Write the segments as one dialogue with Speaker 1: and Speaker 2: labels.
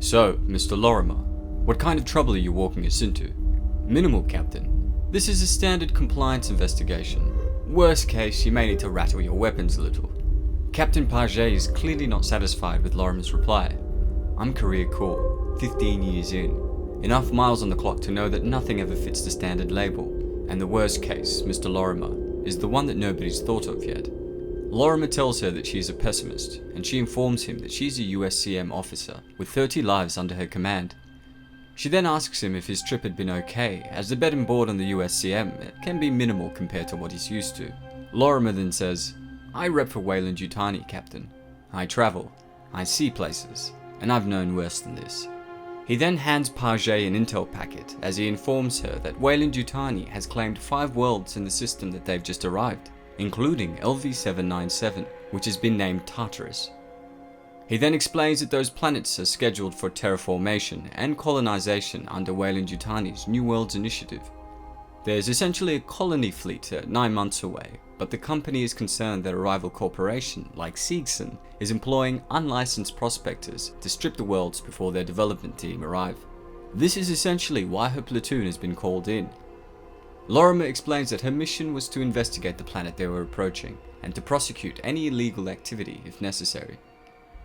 Speaker 1: So, Mr. Lorimer, what kind of trouble are you walking us into? Minimal, Captain. This is a standard compliance investigation. Worst case, you may need to rattle your weapons a little. Captain Paget is clearly not satisfied with Lorimer's reply. I'm career corps, 15 years in. Enough miles on the clock to know that nothing ever fits the standard label. And the worst case, Mr. Lorimer, is the one that nobody's thought of yet. Lorimer tells her that she is a pessimist, and she informs him that she's a USCM officer with 30 lives under her command. She then asks him if his trip had been okay, as the bed and board on the USCM can be minimal compared to what he's used to. Lorimer then says, I rep for Weyland-Yutani, Captain. I travel, I see places, and I've known worse than this. He then hands Paget an intel packet as he informs her that Weyland-Yutani has claimed 5 worlds in the system that they've just arrived, including LV-797, which has been named Tartarus. He then explains that those planets are scheduled for terraformation and colonization under Weyland-Yutani's New Worlds initiative. There's essentially a colony fleet 9 months away, but the company is concerned that a rival corporation like Siegson is employing unlicensed prospectors to strip the worlds before their development team arrive. This is essentially why her platoon has been called in. Lorimer explains that her mission was to investigate the planet they were approaching and to prosecute any illegal activity if necessary.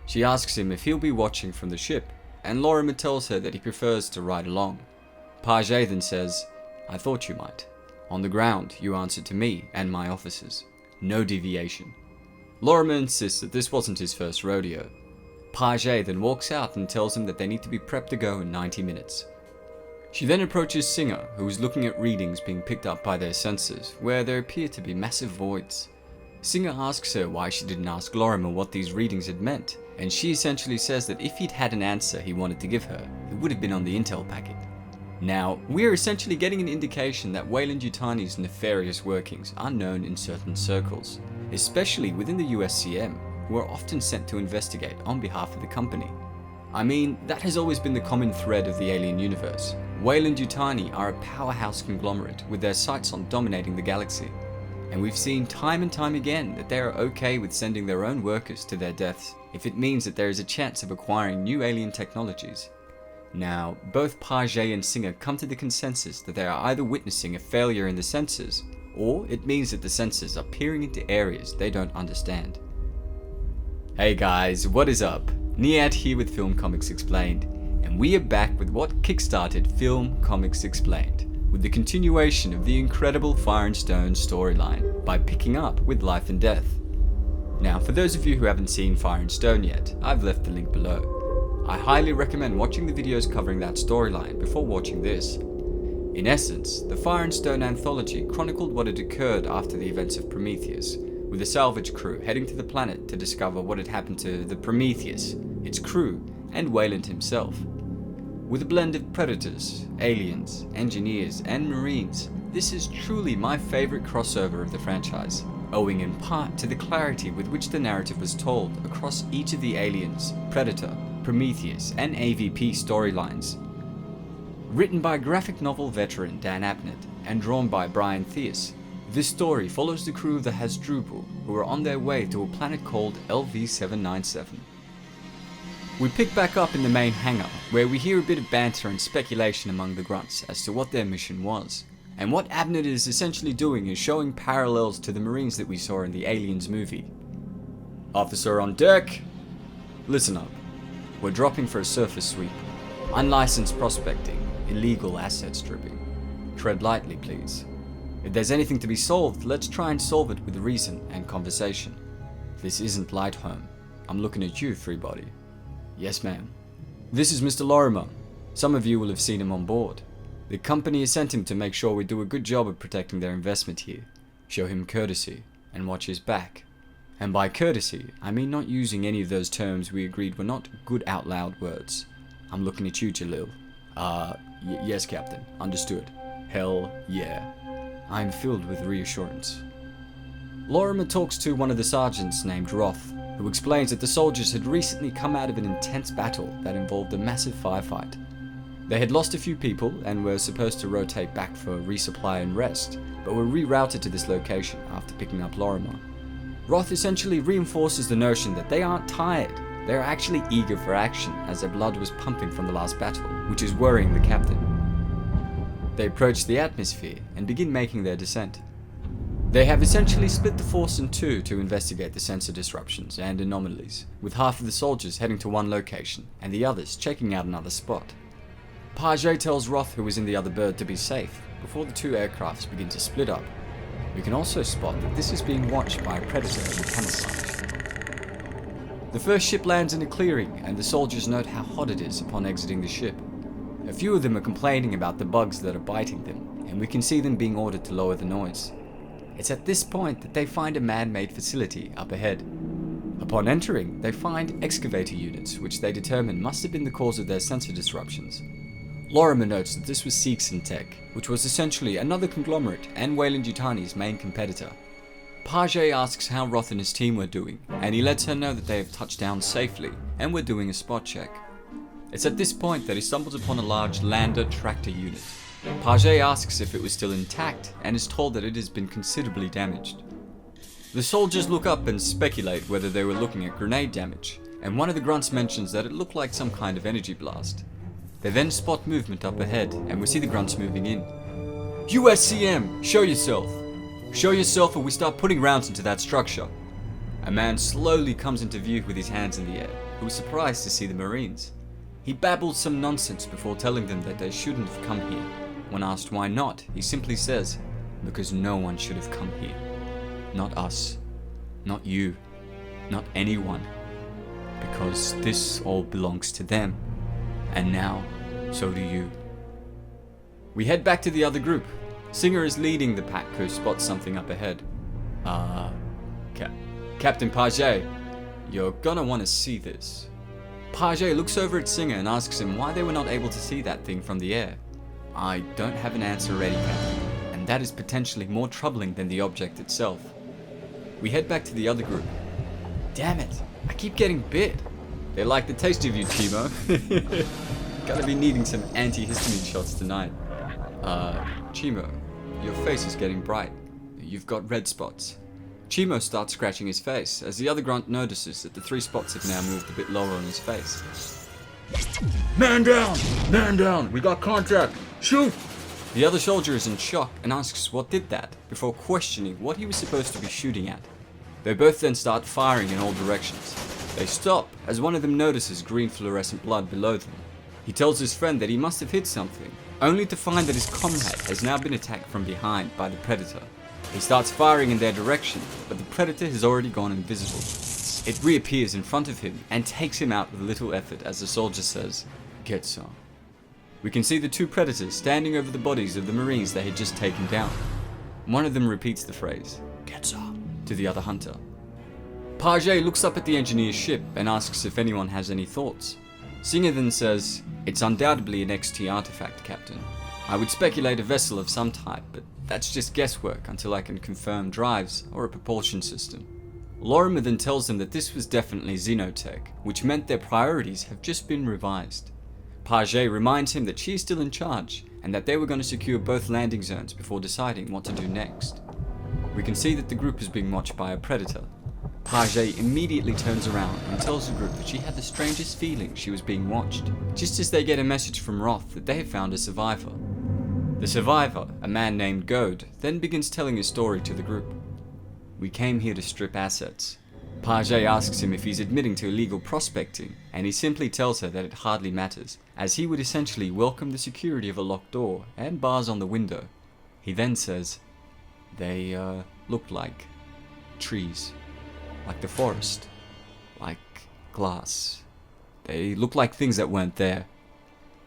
Speaker 1: She asks him if he'll be watching from the ship, and Lorimer tells her that he prefers to ride along. Paget then says, I thought you might. On the ground, you answered to me and my officers. No deviation. Lorimer insists that this wasn't his first rodeo. Paget then walks out and tells him that they need to be prepped to go in 90 minutes. She then approaches Singer, who is looking at readings being picked up by their sensors, where there appear to be massive voids. Singer asks her why she didn't ask Lorimer what these readings had meant, and she essentially says that if he'd had an answer he wanted to give her, it would have been on the intel packet. Now, we're essentially getting an indication that Weyland-Yutani's nefarious workings are known in certain circles, especially within the USCM, who are often sent to investigate on behalf of the company. I mean, that has always been the common thread of the alien universe. Weyland-Yutani are a powerhouse conglomerate with their sights on dominating the galaxy. And we've seen time and time again that they are okay with sending their own workers to their deaths if it means that there is a chance of acquiring new alien technologies. Now, both Paget and Singer come to the consensus that they are either witnessing a failure in the sensors, or it means that the sensors are peering into areas they don't understand. Hey guys, what is up? Niyat here with Film Comics Explained, and we are back with what kickstarted Film Comics Explained, with the continuation of the incredible Fire and Stone storyline by picking up with Life and Death. Now, for those of you who haven't seen Fire and Stone yet, I've left the link below. I highly recommend watching the videos covering that storyline before watching this. In essence, the Fire and Stone Anthology chronicled what had occurred after the events of Prometheus, with a salvage crew heading to the planet to discover what had happened to the Prometheus, its crew, and Weyland himself. With a blend of predators, aliens, engineers, and marines, this is truly my favorite crossover of the franchise, owing in part to the clarity with which the narrative was told across each of the aliens, Predator, Prometheus, and AVP storylines. Written by graphic novel veteran Dan Abnett and drawn by Brian Thies, this story follows the crew of the Hasdrubal, who are on their way to a planet called LV-797. We pick back up in the main hangar, where we hear a bit of banter and speculation among the grunts as to what their mission was. And what Abnett is essentially doing is showing parallels to the Marines that we saw in the Aliens movie. Officer on deck! Listen up. We're dropping for a surface sweep. Unlicensed prospecting, illegal asset stripping. Tread lightly, please. If there's anything to be solved, let's try and solve it with reason and conversation. This isn't Light Home. I'm looking at you, Freebody. Yes, ma'am. This is Mr. Lorimer. Some of you will have seen him on board. The company has sent him to make sure we do a good job of protecting their investment here, show him courtesy, and watch his back. And by courtesy, I mean not using any of those terms we agreed were not good out loud words. I'm looking at you, Jalil. Yes, Captain. Understood. Hell yeah. I'm filled with reassurance. Lorimer talks to one of the sergeants named Roth, who explains that the soldiers had recently come out of an intense battle that involved a massive firefight. They had lost a few people and were supposed to rotate back for resupply and rest, but were rerouted to this location after picking up Lorimer. Roth essentially reinforces the notion that they aren't tired, They are actually eager for action as their blood was pumping from the last battle, which is worrying the captain. They approach the atmosphere and begin making their descent. They have essentially split the force in two to investigate the sensor disruptions and anomalies, with half of the soldiers heading to one location and the others checking out another spot. Page tells Roth, who is in the other bird, to be safe before the two aircrafts begin to split up. We can also spot that this is being watched by a predator in camouflage. The first ship lands in a clearing and the soldiers note how hot it is upon exiting the ship. A few of them are complaining about the bugs that are biting them, and we can see them being ordered to lower the noise. It's at this point that they find a man-made facility up ahead. Upon entering, they find excavator units, which they determine must have been the cause of their sensor disruptions. Lorimer notes that this was Seegson Tech, which was essentially another conglomerate and Weyland-Yutani's main competitor. Page asks how Roth and his team were doing, and he lets her know that they have touched down safely and were doing a spot check. It's at this point that he stumbles upon a large lander tractor unit. Page asks if it was still intact and is told that it has been considerably damaged. The soldiers look up and speculate whether they were looking at grenade damage, and one of the grunts mentions that it looked like some kind of energy blast. They then spot movement up ahead, and we see the grunts moving in. USCM, show yourself! Show yourself or we start putting rounds into that structure. A man slowly comes into view with his hands in the air, who is surprised to see the Marines. He babbles some nonsense before telling them that they shouldn't have come here. When asked why not, he simply says, because no one should have come here. Not us. Not you. Not anyone. Because this all belongs to them. And now, so do you. We head back to the other group. Singer is leading the pack who spots something up ahead. Captain Page, you're gonna want to see this. Page looks over at Singer and asks him why they were not able to see that thing from the air. I don't have an answer ready, Captain, and that is potentially more troubling than the object itself. We head back to the other group. Damn it, I keep getting bit. They like the taste of you, Chimo. Gotta be needing some antihistamine shots tonight. Chimo, your face is getting bright. You've got red spots. Chimo starts scratching his face, as the other grunt notices that the 3 spots have now moved a bit lower on his face. Man down! Man down! We got contact! Shoot! The other soldier is in shock and asks what did that, before questioning what he was supposed to be shooting at. They both then start firing in all directions. They stop, as one of them notices green fluorescent blood below them. He tells his friend that he must have hit something, only to find that his comrade has now been attacked from behind by the predator. He starts firing in their direction, but the predator has already gone invisible. It reappears in front of him and takes him out with little effort as the soldier says, "Get some." We can see the 2 predators standing over the bodies of the Marines they had just taken down. One of them repeats the phrase, "Get some," to the other hunter. Page looks up at the engineer's ship and asks if anyone has any thoughts. Singer then says, "It's undoubtedly an XT artifact, Captain. I would speculate a vessel of some type, but that's just guesswork until I can confirm drives or a propulsion system." Lorimer then tells them that this was definitely Xenotech, which meant their priorities have just been revised. Page reminds him that she is still in charge, and that they were going to secure both landing zones before deciding what to do next. We can see that the group is being watched by a predator. Page immediately turns around and tells the group that she had the strangest feeling she was being watched, just as they get a message from Roth that they have found a survivor. The survivor, a man named Goad, then begins telling his story to the group. "We came here to strip assets." Page asks him if he's admitting to illegal prospecting, and he simply tells her that it hardly matters, as he would essentially welcome the security of a locked door and bars on the window. He then says, "They looked like trees, like the forest, like glass. They look like things that weren't there."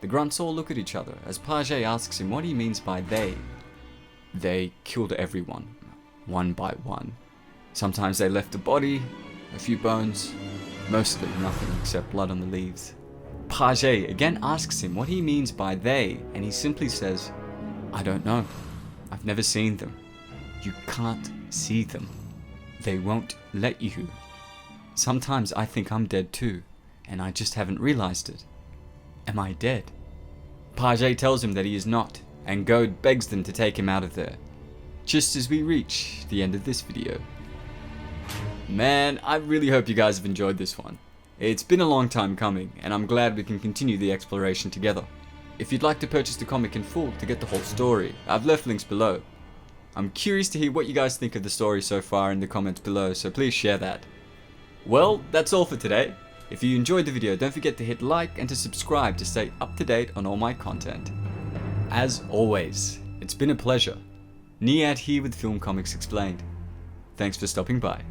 Speaker 1: The grunts all look at each other as Page asks him what he means by they. "They killed everyone, one by one. Sometimes they left a body, a few bones, mostly nothing except blood on the leaves." Page again asks him what he means by they, and he simply says, "I don't know. I've never seen them. You can't see them. They won't let you. Sometimes I think I'm dead too, and I just haven't realized it. Am I dead?" Page tells him that he is not, and Goad begs them to take him out of there. Just as we reach the end of this video. Man, I really hope you guys have enjoyed this one. It's been a long time coming, and I'm glad we can continue the exploration together. If you'd like to purchase the comic in full to get the whole story, I've left links below. I'm curious to hear what you guys think of the story so far in the comments below, so please share that. Well, that's all for today. If you enjoyed the video, don't forget to hit like and to subscribe to stay up to date on all my content. As always, it's been a pleasure. Niyat here with Film Comics Explained. Thanks for stopping by.